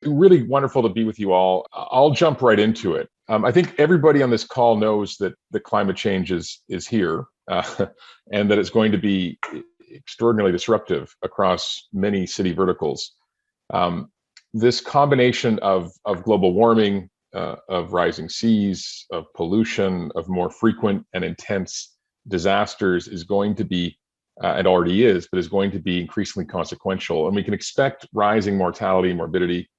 Really wonderful to be with you all. I'll jump right into it. I think everybody on this call knows that the climate change is here, and that it's going to be extraordinarily disruptive across many city verticals. Um, this combination of global warming, of rising seas, of pollution, of more frequent and intense disasters is going to be, it already is, but is going to be increasingly consequential. And we can expect rising mortality, morbidity,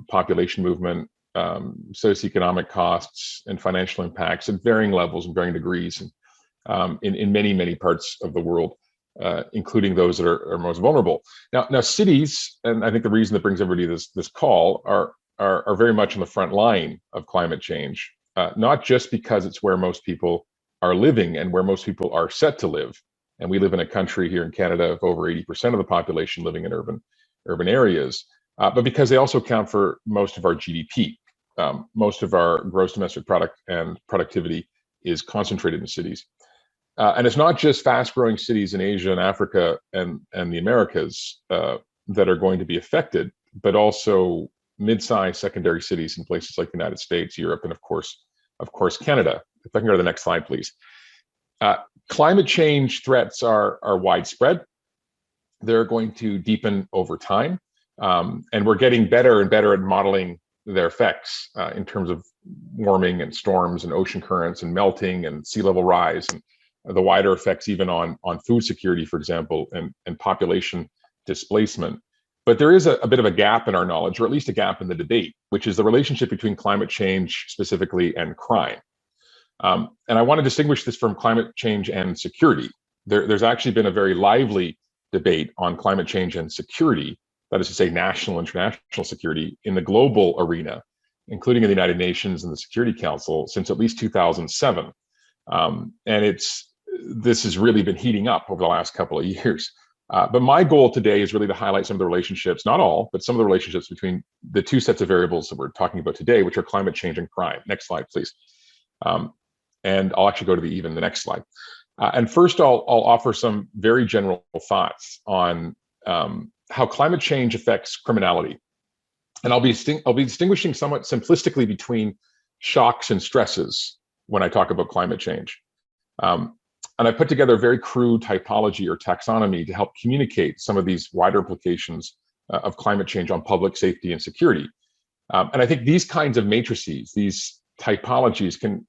population movement, socioeconomic costs, and financial impacts at varying levels and varying degrees in many, many parts of the world, including those that are most vulnerable. Now, cities, and I think the reason that brings everybody to this call are very much on the front line of climate change, not just because it's where most people are living and where most people are set to live. And we live in a country here in Canada of over 80% of the population living in urban areas, but because they also account for most of our GDP. Most of our gross domestic product and productivity is concentrated in cities. And it's not just fast-growing cities in Asia and Africa and the Americas that are going to be affected, but also mid-sized secondary cities in places like the United States, Europe, and of course, Canada. If I can go to the next slide, please. Climate change threats are widespread. They're going to deepen over time. And we're getting better and better at modeling their effects in terms of warming and storms and ocean currents and melting and sea level rise and the wider effects even on food security, for example, and population displacement. But there is a bit of a gap in our knowledge, or at least a gap in the debate, which is the relationship between climate change specifically and crime. And I want to distinguish this from climate change and security. There's actually been a very lively debate on climate change and security, that is to say, national and international security in the global arena, including in the United Nations and the Security Council since at least 2007. And this has really been heating up over the last couple of years. But my goal today is really to highlight some of the relationships, not all, but some of the relationships between the two sets of variables that we're talking about today, which are climate change and crime. Next slide, please. And I'll actually go to the next slide. And first, I'll offer some very general thoughts on how climate change affects criminality. And I'll be distinguishing somewhat simplistically between shocks and stresses when I talk about climate change. And I put together a very crude typology or taxonomy to help communicate some of these wider implications of climate change on public safety and security. And I think these kinds of matrices, these typologies can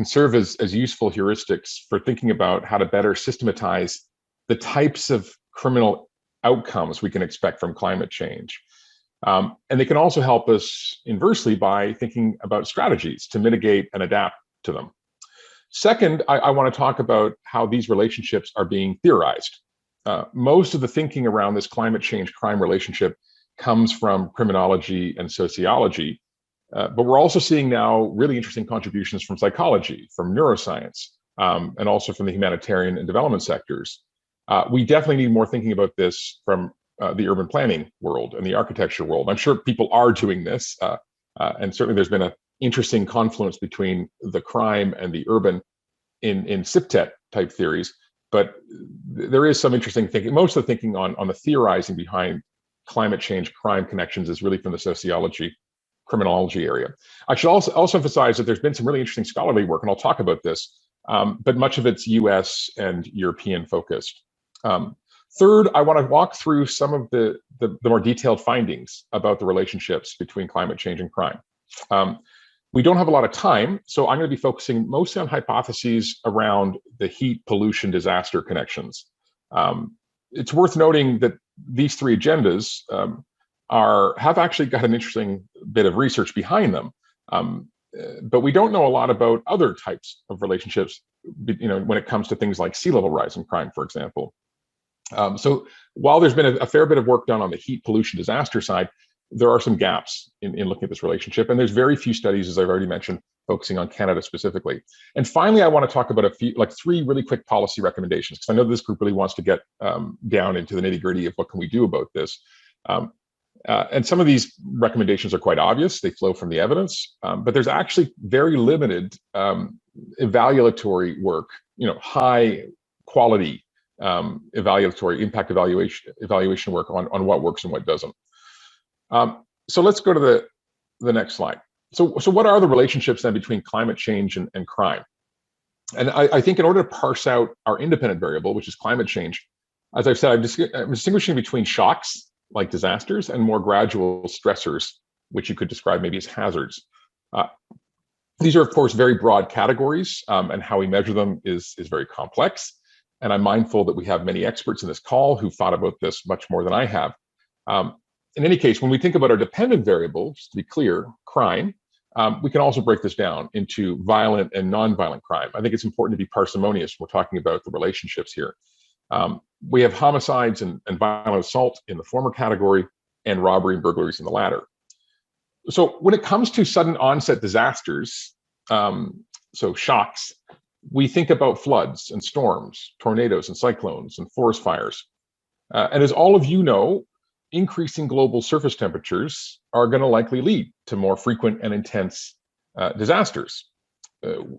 serve as useful heuristics for thinking about how to better systematize the types of criminal outcomes we can expect from climate change. And they can also help us inversely by thinking about strategies to mitigate and adapt to them. Second, I want to talk about how these relationships are being theorized. Most of the thinking around this climate change crime relationship comes from criminology and sociology, but we're also seeing now really interesting contributions from psychology, from neuroscience, and also from the humanitarian and development sectors. We definitely need more thinking about this from the urban planning world and the architecture world. I'm sure people are doing this, and certainly there's been an interesting confluence between the crime and the urban in CIPTET type theories, but there is some interesting thinking. Most of the thinking on the theorizing behind climate change crime connections is really from the sociology, criminology area. I should also emphasize that there's been some really interesting scholarly work, and I'll talk about this, but much of it's US and European focused. Third, I want to walk through some of the more detailed findings about the relationships between climate change and crime. We don't have a lot of time, so I'm going to be focusing mostly on hypotheses around the heat, pollution, disaster connections. It's worth noting that these three agendas have actually got an interesting bit of research behind them, but we don't know a lot about other types of relationships, when it comes to things like sea level rise and crime, for example. So while there's been a fair bit of work done on the heat, pollution, disaster side, there are some gaps in looking at this relationship, and there's very few studies, as I've already mentioned, focusing on Canada specifically. And finally, I want to talk about three really quick policy recommendations, because I know this group really wants to get down into the nitty-gritty of what can we do about this. And some of these recommendations are quite obvious; they flow from the evidence, but there's actually very limited evaluatory work, high quality evaluatory impact evaluation work on what works and what doesn't. So let's go to the next slide. So what are the relationships then between climate change and crime? And I think in order to parse out our independent variable, which is climate change, as I've said, I'm distinguishing between shocks like disasters and more gradual stressors, which you could describe maybe as hazards. Uh, these are, of course, very broad categories, and how we measure them is very complex. And I'm mindful that we have many experts in this call who've thought about this much more than I have. In any case, when we think about our dependent variable, just to be clear, crime, we can also break this down into violent and non-violent crime. I think it's important to be parsimonious when we're talking about the relationships here. We have homicides and violent assault in the former category, and robbery and burglaries in the latter. So when it comes to sudden onset disasters, so shocks, we think about floods and storms, tornadoes and cyclones and forest fires. And as all of you know, increasing global surface temperatures are going to likely lead to more frequent and intense disasters.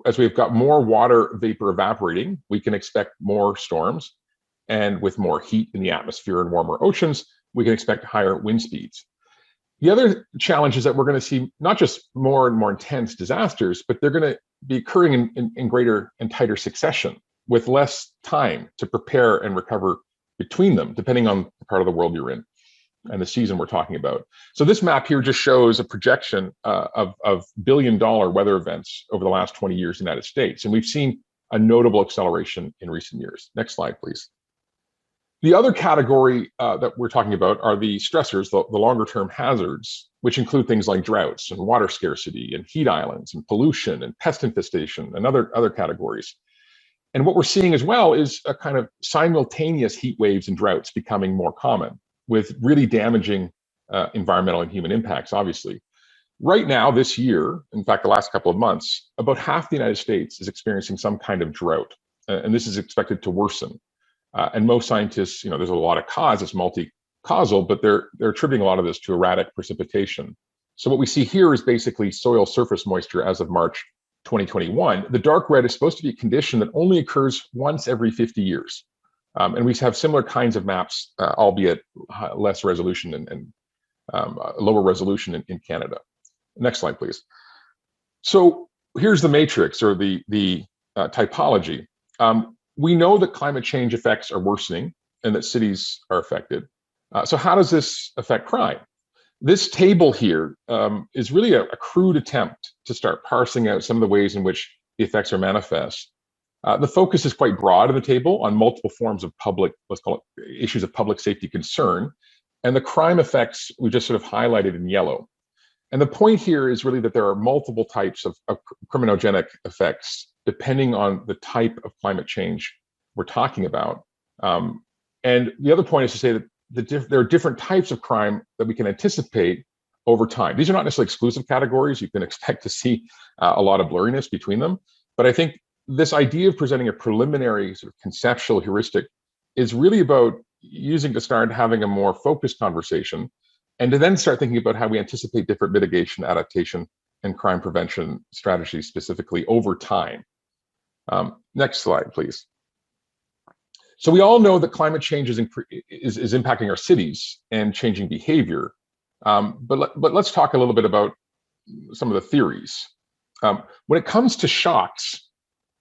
As we've got more water vapor evaporating, we can expect more storms. And with more heat in the atmosphere and warmer oceans, we can expect higher wind speeds. The other challenge is that we're going to see not just more and more intense disasters, but they're going to be occurring in greater and tighter succession with less time to prepare and recover between them, depending on the part of the world you're in and the season we're talking about. So this map here just shows a projection of billion-dollar weather events over the last 20 years in the United States. And we've seen a notable acceleration in recent years. Next slide, please. The other category that we're talking about are the stressors, the longer-term hazards, which include things like droughts and water scarcity and heat islands and pollution and pest infestation and other categories. And what we're seeing as well is a kind of simultaneous heat waves and droughts becoming more common, with really damaging environmental and human impacts, obviously. Right now, this year, in fact, the last couple of months, about half the United States is experiencing some kind of drought, and this is expected to worsen. And most scientists, there's a lot of cause, it's multi-causal, but they're attributing a lot of this to erratic precipitation. So what we see here is basically soil surface moisture as of March 2021. The dark red is supposed to be a condition that only occurs once every 50 years. And we have similar kinds of maps, albeit less resolution and lower resolution in Canada. Next slide, please. So here's the matrix or the typology. We know that climate change effects are worsening and that cities are affected. So how does this affect crime? This table here is really a crude attempt to start parsing out some of the ways in which the effects are manifest. The focus is quite broad in the table on multiple forms of public, let's call it issues of public safety concern. And the crime effects we just sort of highlighted in yellow. And the point here is really that there are multiple types of criminogenic effects depending on the type of climate change we're talking about. And the other point is to say that there are different types of crime that we can anticipate over time. These are not necessarily exclusive categories. You can expect to see a lot of blurriness between them. But I think this idea of presenting a preliminary sort of conceptual heuristic is really about using to start having a more focused conversation and to then start thinking about how we anticipate different mitigation, adaptation, and crime prevention strategies specifically over time. Next slide, please. So we all know that climate change is impacting our cities and changing behavior. But let's talk a little bit about some of the theories. When it comes to shocks,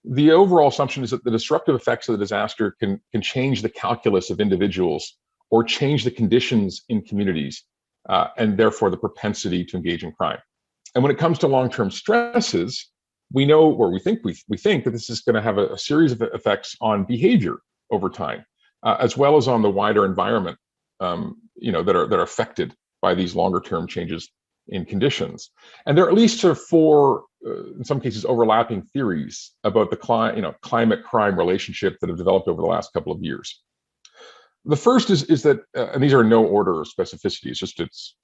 the overall assumption is that the disruptive effects of the disaster can change the calculus of individuals or change the conditions in communities, and therefore the propensity to engage in crime. And when it comes to long-term stresses, we know, or we think that this is going to have a series of effects on behavior over time, as well as on the wider environment, that are affected by these longer-term changes in conditions. And there are at least sort of four, in some cases, overlapping theories about the climate-crime relationship that have developed over the last couple of years. The first is that, and these are in no order of specificity,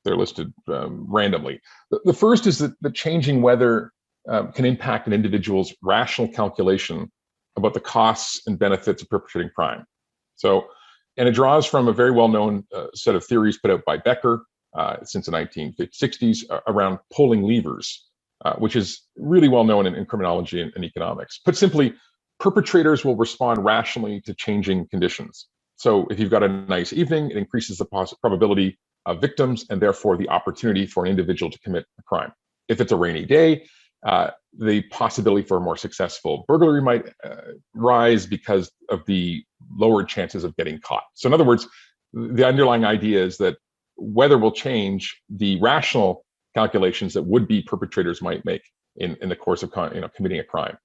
they're listed randomly. The first is that the changing weather can impact an individual's rational calculation about the costs and benefits of perpetrating crime. And it draws from a very well-known set of theories put out by Becker since the 1960s around pulling levers, which is really well known in criminology and economics. Put simply, perpetrators will respond rationally to changing conditions. So if you've got a nice evening, it increases the probability victims and therefore the opportunity for an individual to commit a crime. If it's a rainy day, the possibility for a more successful burglary might rise because of the lowered chances of getting caught. So in other words, the underlying idea is that weather will change the rational calculations that would-be perpetrators might make in the course of committing a crime.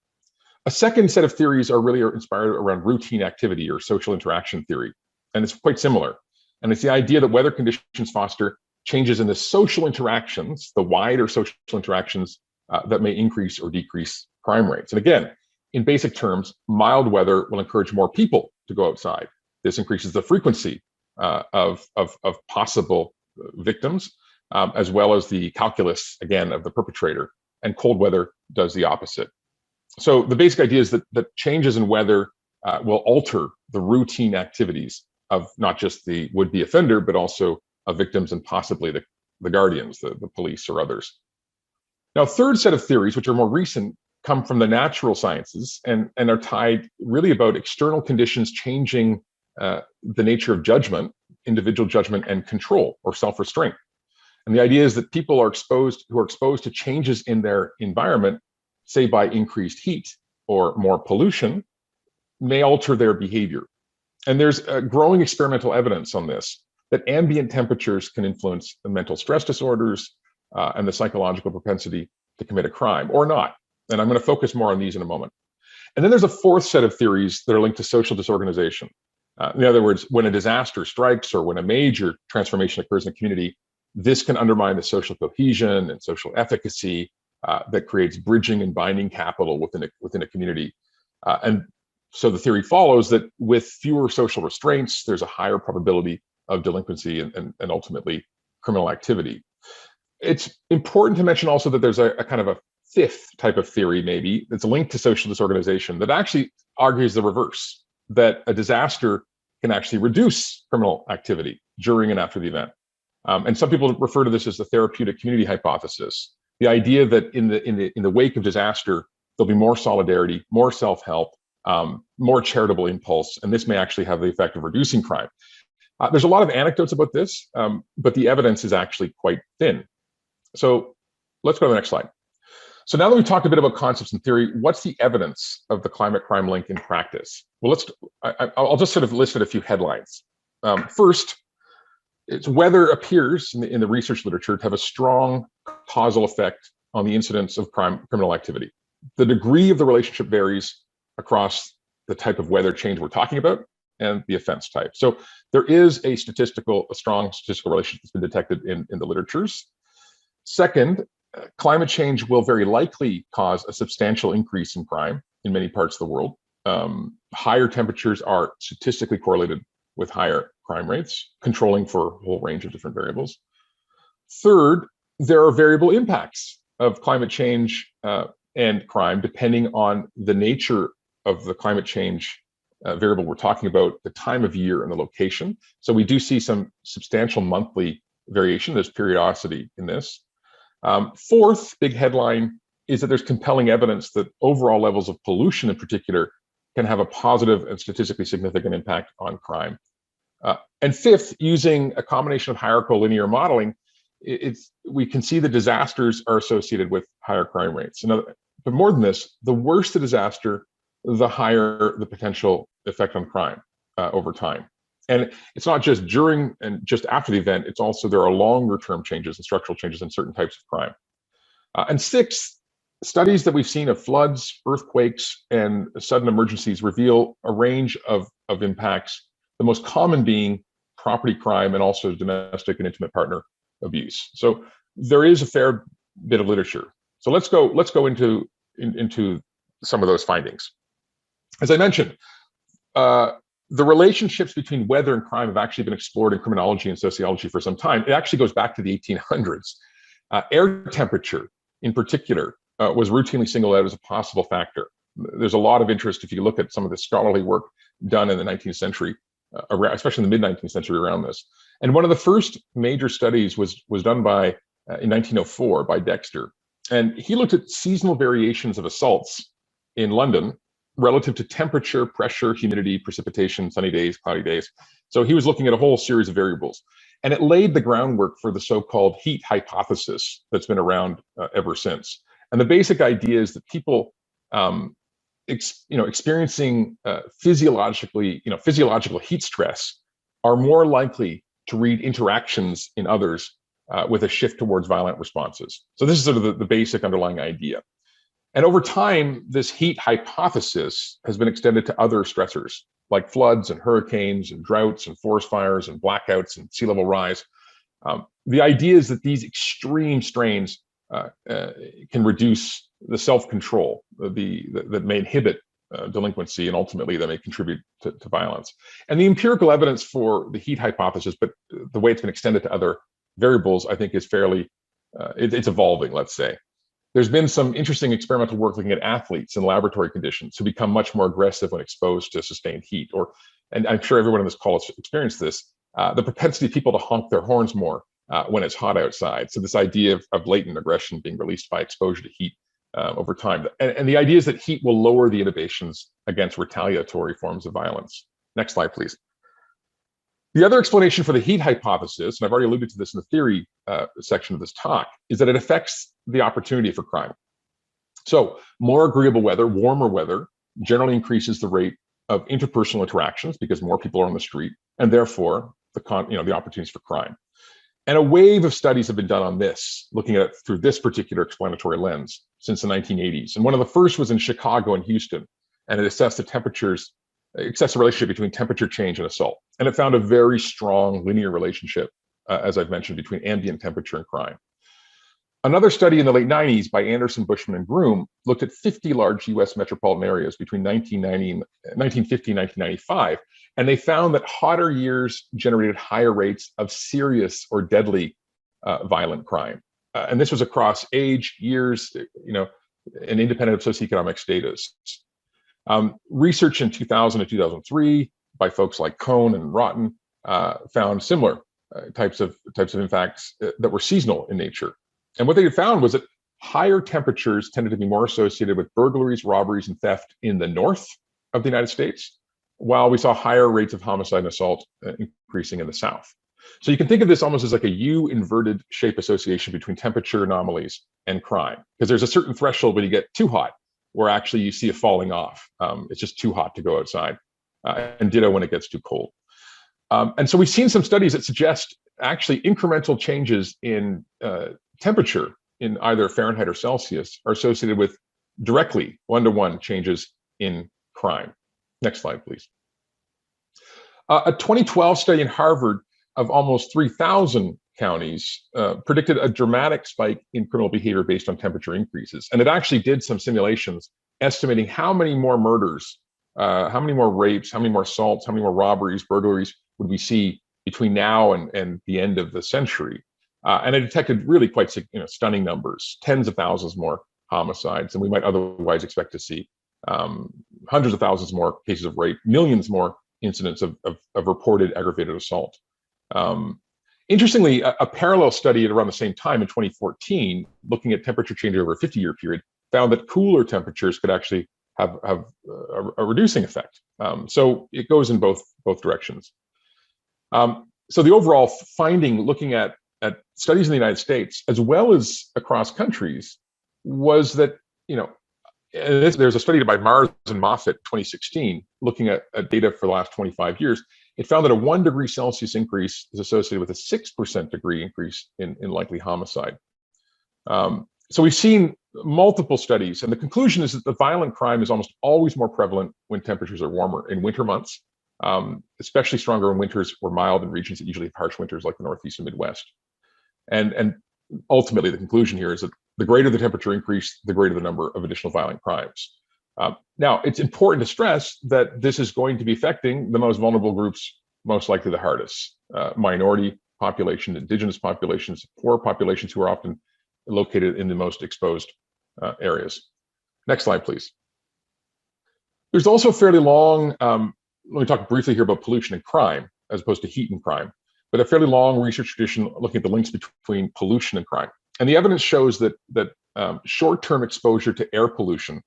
A second set of theories are really inspired around routine activity or social interaction theory, and it's quite similar. And it's the idea that weather conditions foster changes in the social interactions, the wider social interactions that may increase or decrease crime rates. And again, in basic terms, mild weather will encourage more people to go outside. This increases the frequency of possible victims, as well as the calculus, again, of the perpetrator. And cold weather does the opposite. So the basic idea is that changes in weather will alter the routine activities of not just the would-be offender, but also of victims and possibly the guardians, the police or others. Now, a third set of theories, which are more recent, come from the natural sciences and are tied really about external conditions changing the nature of judgment, individual judgment and control or self-restraint. And the idea is that people are exposed to changes in their environment, say by increased heat or more pollution, may alter their behavior. And there's growing experimental evidence on this, that ambient temperatures can influence the mental stress disorders and the psychological propensity to commit a crime or not. And I'm going to focus more on these in a moment. And then there's a fourth set of theories that are linked to social disorganization. In other words, when a disaster strikes or when a major transformation occurs in a community, this can undermine the social cohesion and social efficacy that creates bridging and binding capital within a community. And so the theory follows that with fewer social restraints, there's a higher probability of delinquency and ultimately criminal activity. It's important to mention also that there's a kind of a fifth type of theory, maybe, that's linked to social disorganization that actually argues the reverse, that a disaster can actually reduce criminal activity during and after the event. And some people refer to this as the therapeutic community hypothesis, the idea that in the wake of disaster, there'll be more solidarity, more self-help, more charitable impulse, and this may actually have the effect of reducing crime. There's a lot of anecdotes about this, but the evidence is actually quite thin. So let's go to the next slide. So now that we've talked a bit about concepts and theory, what's the evidence of the climate crime link in practice? Well, I'll just sort of list a few headlines. First, it's weather appears in the research literature to have a strong causal effect on the incidence of criminal activity. The degree of the relationship varies across the type of weather change we're talking about and the offense type. So there is a strong statistical relationship that's been detected in the literatures. Second, climate change will very likely cause a substantial increase in crime in many parts of the world. Higher temperatures are statistically correlated with higher crime rates, controlling for a whole range of different variables. Third, there are variable impacts of climate change and crime depending on the nature of the climate change variable we're talking about, the time of year and the location. So we do see some substantial monthly variation. There's periodicity in this. Fourth big headline is that there's compelling evidence that overall levels of pollution in particular can have a positive and statistically significant impact on crime. And fifth, using a combination of hierarchical linear modeling, we can see that disasters are associated with higher crime rates. But more than this, the worse the disaster, the higher the potential effect on crime over time. And it's not just during and just after the event, it's also there are longer term changes and structural changes in certain types of crime. And sixth, studies that we've seen of floods, earthquakes, and sudden emergencies reveal a range of impacts, the most common being property crime and also domestic and intimate partner abuse. So there is a fair bit of literature. So let's go into some of those findings. As I mentioned, the relationships between weather and crime have actually been explored in criminology and sociology for some time. It actually goes back to the 1800s. Air temperature, in particular, was routinely singled out as a possible factor. There's a lot of interest if you look at some of the scholarly work done in the 19th century, especially in the mid-19th century around this. And one of the first major studies was done in 1904 by Dexter. And he looked at seasonal variations of assaults in London relative to temperature, pressure, humidity, precipitation, sunny days, cloudy days. So he was looking at a whole series of variables. And it laid the groundwork for the so-called heat hypothesis that's been around ever since. And the basic idea is that people experiencing physiological heat stress are more likely to read interactions in others with a shift towards violent responses. So this is sort of the basic underlying idea. And over time, this heat hypothesis has been extended to other stressors like floods and hurricanes and droughts and forest fires and blackouts and sea level rise. The idea is that these extreme strains can reduce the self-control that may inhibit delinquency, and ultimately that may contribute to violence. And the empirical evidence for the heat hypothesis, but the way it's been extended to other variables, I think is fairly, it's evolving, let's say. There's been some interesting experimental work looking at athletes in laboratory conditions who become much more aggressive when exposed to sustained heat, and I'm sure everyone on this call has experienced this, the propensity of people to honk their horns more when it's hot outside. So this idea of latent aggression being released by exposure to heat over time. And the idea is that heat will lower the inhibitions against retaliatory forms of violence. Next slide, please. The other explanation for the heat hypothesis, and I've already alluded to this in the theory section of this talk, is that it affects the opportunity for crime. So more agreeable weather, warmer weather, generally increases the rate of interpersonal interactions because more people are on the street, and therefore the opportunities for crime. And a wave of studies have been done on this, looking at it through this particular explanatory lens since the 1980s. And one of the first was in Chicago and Houston, and it assessed the relationship between temperature change and assault. And it found a very strong linear relationship, as I've mentioned, between ambient temperature and crime. Another study in the late 90s by Anderson, Bushman, and Groom looked at 50 large US metropolitan areas between 1950 and 1995, and they found that hotter years generated higher rates of serious or deadly violent crime. And this was across age, years, and independent of socioeconomic status. Research in 2000 and 2003 by folks like Cohn and Rotten found similar types of impacts that were seasonal in nature. And what they found was that higher temperatures tended to be more associated with burglaries, robberies, and theft in the north of the United States, while we saw higher rates of homicide and assault increasing in the south. So you can think of this almost as like a U-inverted shape association between temperature anomalies and crime, because there's a certain threshold when you get too hot, where actually you see a falling off. It's just too hot to go outside, and ditto when it gets too cold. And so we've seen some studies that suggest actually incremental changes in temperature in either Fahrenheit or Celsius are associated with directly one-to-one changes in crime. Next slide, please. A 2012 study in Harvard of almost 3,000 counties predicted a dramatic spike in criminal behavior based on temperature increases. And it actually did some simulations estimating how many more murders, how many more rapes, how many more assaults, how many more robberies, burglaries would we see between now and the end of the century. And it detected really quite stunning numbers, tens of thousands more homicides than we might otherwise expect to see, hundreds of thousands more cases of rape, millions more incidents of reported aggravated assault. Interestingly, a parallel study at around the same time in 2014, looking at temperature change over a 50-year period, found that cooler temperatures could actually have a reducing effect. So it goes in both directions. So the overall finding, looking at studies in the United States as well as across countries, was that there's a study by Mars and Moffitt 2016 looking at data for the last 25 years. It found that a 1 degree Celsius increase is associated with a 6% degree increase in likely homicide. So we've seen multiple studies, and the conclusion is that the violent crime is almost always more prevalent when temperatures are warmer in winter months, especially stronger in winters or mild in regions that usually have harsh winters like the Northeast and Midwest. And ultimately, the conclusion here is that the greater the temperature increase, the greater the number of additional violent crimes. Now, it's important to stress that this is going to be affecting the most vulnerable groups most likely the hardest: minority population, indigenous populations, poor populations who are often located in the most exposed areas. Next slide, please. There's also fairly long, let me talk briefly here about pollution and crime, as opposed to heat and crime, but a fairly long research tradition looking at the links between pollution and crime. And the evidence shows that short-term exposure to air pollution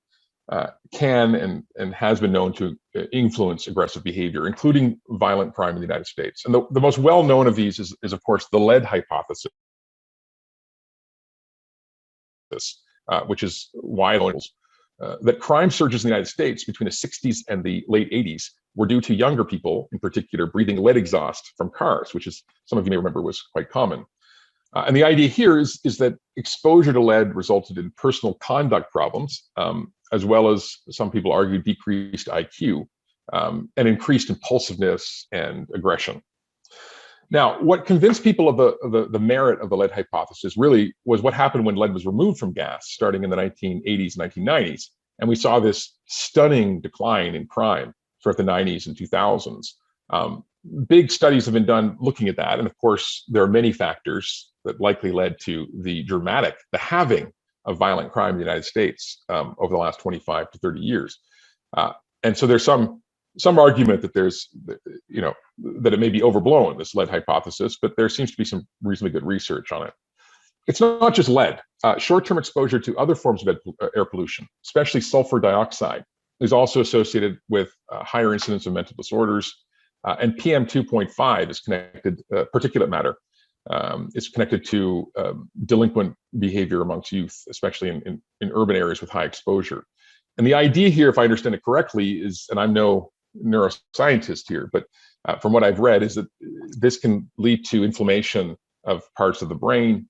can and has been known to influence aggressive behavior, including violent crime in the United States. And the most well-known of these is, of course, the lead hypothesis, which is why that crime surges in the United States between the 60s and the late 80s were due to younger people, in particular, breathing lead exhaust from cars, which is, some of you may remember, was quite common. And the idea here is that exposure to lead resulted in personal conduct problems, as well as, some people argue, decreased IQ and increased impulsiveness and aggression. Now, what convinced people of the merit of the lead hypothesis really was what happened when lead was removed from gas, starting in the 1980s, 1990s. And we saw this stunning decline in crime throughout the 90s and 2000s. Big studies have been done looking at that. And of course, there are many factors that likely led to the halving of violent crime in the United States over the last 25 to 30 years. And so there's some argument that that it may be overblown, this lead hypothesis, but there seems to be some reasonably good research on it. It's not just lead. Short-term exposure to other forms of air pollution, especially sulfur dioxide, is also associated with higher incidence of mental disorders. And PM 2.5 is connected, particulate matter, is connected to delinquent behavior amongst youth, especially in urban areas with high exposure. And the idea here, if I understand it correctly, is, and I'm no neuroscientist here, but from what I've read, is that this can lead to inflammation of parts of the brain,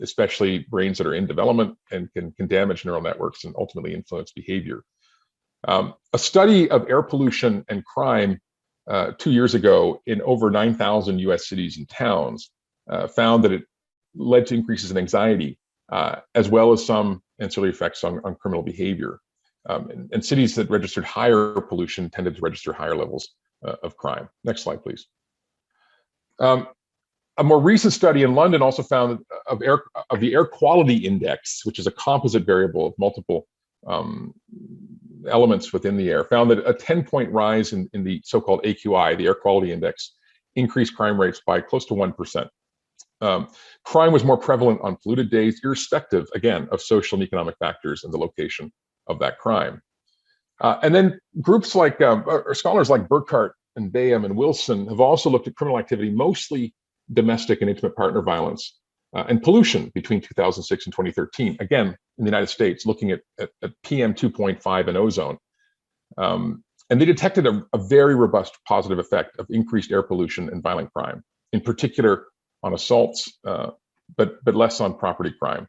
especially brains that are in development, and can damage neural networks and ultimately influence behavior. A study of air pollution and crime 2 years ago in over 9,000 US cities and towns found that it led to increases in anxiety, as well as some ancillary effects on criminal behavior. And cities that registered higher pollution tended to register higher levels of crime. Next slide, please. A more recent study in London also found of the air quality index, which is a composite variable of multiple elements within the air, found that a 10-point rise in the so-called AQI, the air quality index, increased crime rates by close to 1%. Crime was more prevalent on polluted days, irrespective, again, of social and economic factors and the location of that crime. And then groups like, or scholars like Burkhart and Bayham and Wilson have also looked at criminal activity, mostly domestic and intimate partner violence, and pollution between 2006 and 2013, again, in the United States, looking at PM 2.5 and ozone. And they detected a very robust positive effect of increased air pollution and violent crime, in particular on assaults, but less on property crime.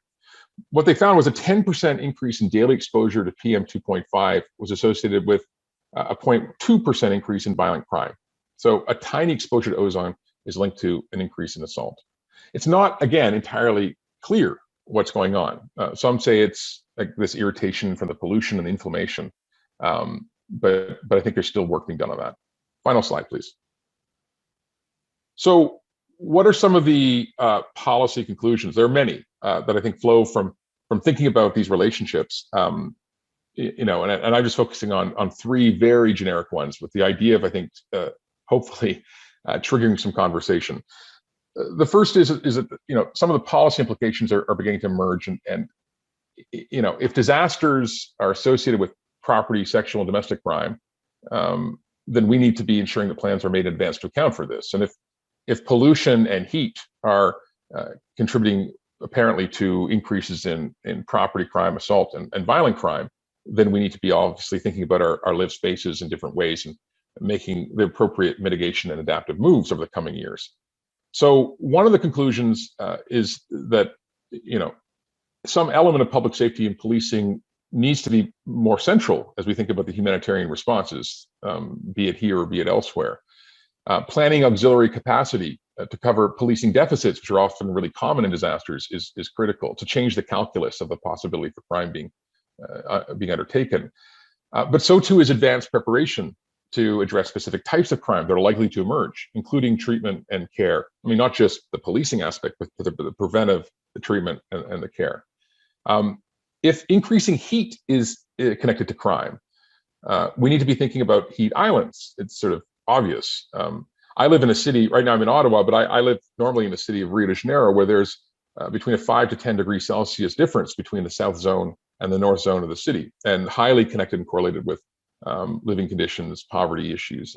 What they found was a 10% increase in daily exposure to PM 2.5 was associated with a 0.2% increase in violent crime. So a tiny exposure to ozone is linked to an increase in assault. It's not, again, entirely clear what's going on. Some say it's like this irritation from the pollution and the inflammation, but I think there's still work being done on that. Final slide, please. So what are some of the policy conclusions? There are many that I think flow from thinking about these relationships. And I'm just focusing on three very generic ones, with the idea of, I think, hopefully triggering some conversation. The first is that some of the policy implications are beginning to emerge, and if disasters are associated with property, sexual, and domestic crime, then we need to be ensuring that plans are made in advance to account for this. And if pollution and heat are contributing apparently to increases in property crime, assault, and violent crime, then we need to be obviously thinking about our lived spaces in different ways and making the appropriate mitigation and adaptive moves over the coming years. So one of the conclusions is that some element of public safety and policing needs to be more central as we think about the humanitarian responses, be it here or be it elsewhere. Planning auxiliary capacity to cover policing deficits, which are often really common in disasters, is critical to change the calculus of the possibility for crime being undertaken. But so too is advanced preparation to address specific types of crime that are likely to emerge, including treatment and care. I mean, not just the policing aspect, but the preventive, the treatment, and the care. If increasing heat is connected to crime, we need to be thinking about heat islands. It's sort of obvious. I live in a city, right now I'm in Ottawa, but I live normally in the city of Rio de Janeiro, where there's between a 5 to 10 degrees Celsius difference between the south zone and the north zone of the city, and highly connected and correlated with living conditions, poverty issues.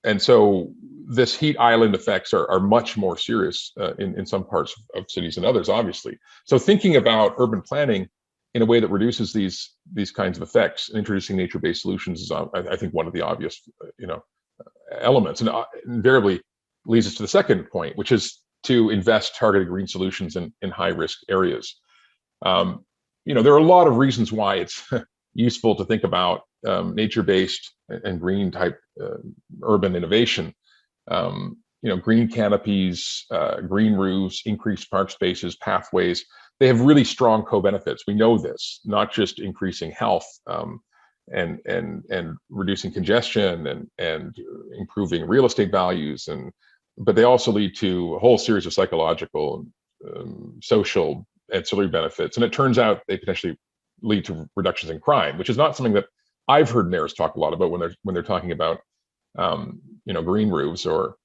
And so this heat island effects are much more serious in some parts of cities than others, obviously. So thinking about urban planning in a way that reduces these kinds of effects and introducing nature-based solutions is, I think, one of the obvious, elements, and invariably leads us to the second point, which is to invest targeted green solutions in high-risk areas. There are a lot of reasons why it's useful to think about nature-based and green type urban innovation. Green canopies, green roofs, increased park spaces, pathways, they have really strong co-benefits. We know this, not just increasing health and reducing congestion and improving real estate values, but they also lead to a whole series of psychological, social, ancillary benefits. And it turns out they potentially lead to reductions in crime, which is not something that I've heard mayors talk a lot about when they're talking about green roofs or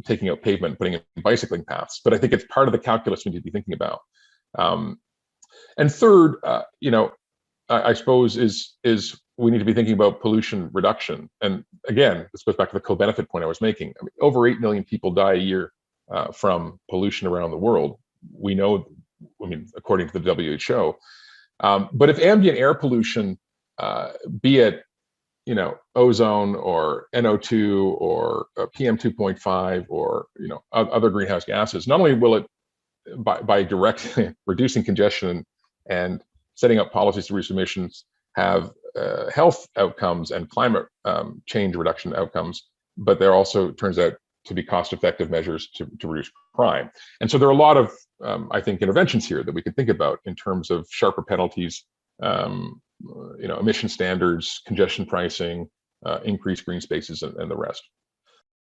taking out pavement, putting in bicycling paths. But I think it's part of the calculus we need to be thinking about. And third, I suppose is we need to be thinking about pollution reduction. And again, this goes back to the co-benefit point I was making. I mean, over 8 million people die a year from pollution around the world. We know, according to the WHO. But if ambient air pollution, be it ozone or NO2 or PM 2.5 or other greenhouse gases, not only will it by directly reducing congestion and setting up policies to reduce emissions have health outcomes and climate change reduction outcomes, but there also turns out to be cost-effective measures to reduce crime. And so there are a lot of, I think, interventions here that we can think about in terms of sharper penalties, emission standards, congestion pricing, increased green spaces, and the rest.